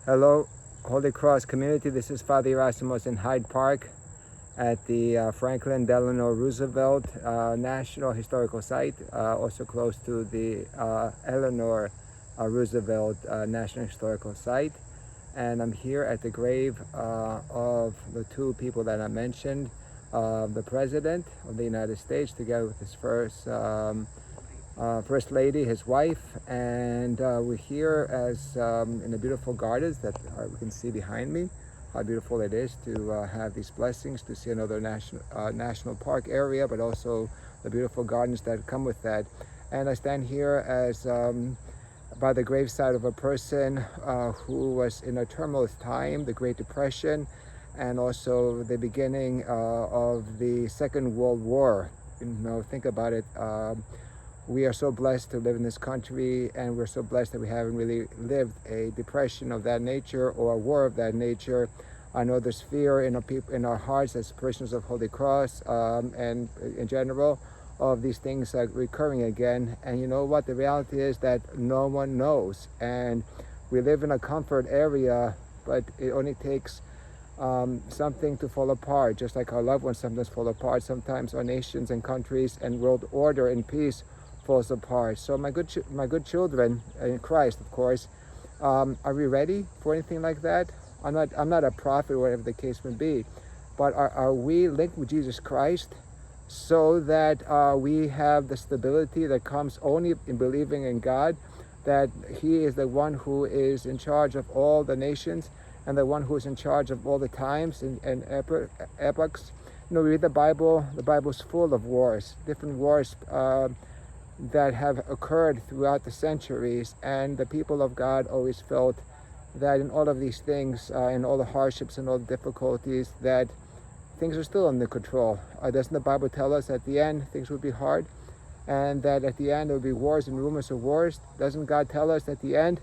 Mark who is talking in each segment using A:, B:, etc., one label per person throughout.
A: Hello, Holy Cross community. This is Father Gerasimos in Hyde Park at the Franklin Delano Roosevelt National Historical Site, also close to the Eleanor Roosevelt National Historical Site. And I'm here at the grave of the two people that I mentioned, the President of the United States, together with his First Lady, his wife, and we're here as in the beautiful gardens that we can see behind me. How beautiful it is to have these blessings, to see another national park area, but also the beautiful gardens that come with that. And I stand here as by the graveside of a person who was in a tumultuous time, the Great Depression, and also the beginning of the Second World War. You know, think about it. We are so blessed to live in this country, and we're so blessed that we haven't really lived a depression of that nature or a war of that nature. I know there's fear in our hearts as Christians of Holy Cross and in general of these things recurring again. And you know what? The reality is that no one knows. And we live in a comfort area, but it only takes something to fall apart, just like our loved ones sometimes fall apart. Sometimes our nations and countries and world order and peace falls apart. So my good children in Christ, of course, are we ready for anything like that? I'm not a prophet, or whatever the case may be, but are we linked with Jesus Christ so that we have the stability that comes only in believing in God, that He is the one who is in charge of all the nations and the one who is in charge of all the times and epochs. You know, we read the Bible. The Bible's full of wars, different wars that have occurred throughout the centuries, and the people of God always felt that in all of these things, in all the hardships and all the difficulties, that things are still under control. Doesn't the Bible tell us at the end things will be hard, and that at the end there will be wars and rumors of wars? Doesn't God tell us at the end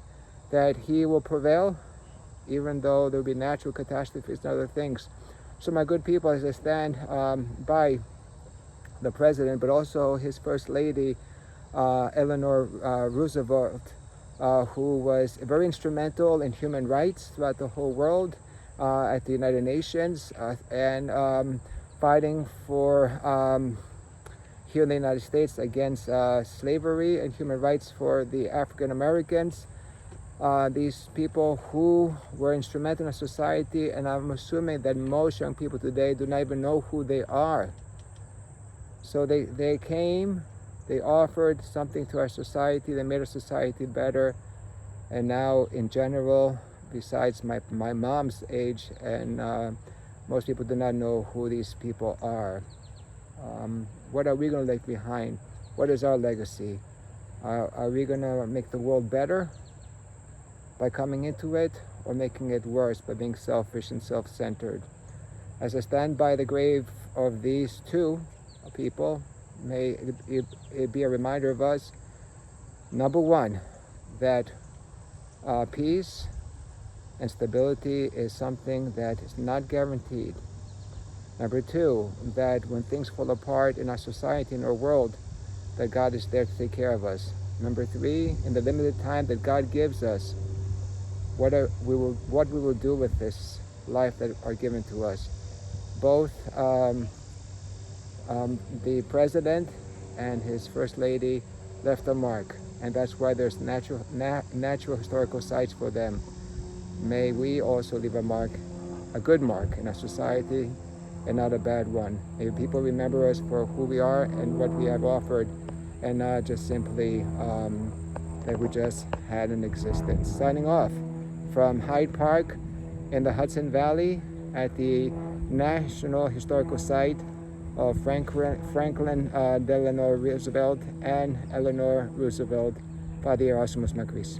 A: that He will prevail, even though there will be natural catastrophes and other things? So my good people, as I stand by the President, but also his First Lady, Eleanor Roosevelt, who was very instrumental in human rights throughout the whole world, at the United Nations, and fighting for here in the United States against slavery and human rights for the African Americans. These people who were instrumental in our society, and I'm assuming that most young people today do not even know who they are. So they came. They offered something to our society. They made our society better. And now, in general, besides my mom's age, and most people do not know who these people are. What are we going to leave behind? What is our legacy? Are we going to make the world better by coming into it, or making it worse by being selfish and self-centered? As I stand by the grave of these two people, may it be a reminder of us, number one, that peace and stability is something that is not guaranteed. Number two, that when things fall apart in our society, in our world, that God is there to take care of us. Number three, in the limited time that God gives us, what we will do with this life that are given to us. Both the President and his First Lady left a mark, and that's why there's natural historical sites for them. May we also leave a mark, a good mark in our society, and not a bad one. May people remember us for who we are and what we have offered, and not just simply that we just had an existence. Signing off from Hyde Park in the Hudson Valley at the National Historical Site of Franklin Delano Roosevelt and Eleanor Roosevelt. Father Gerasimos, Makris.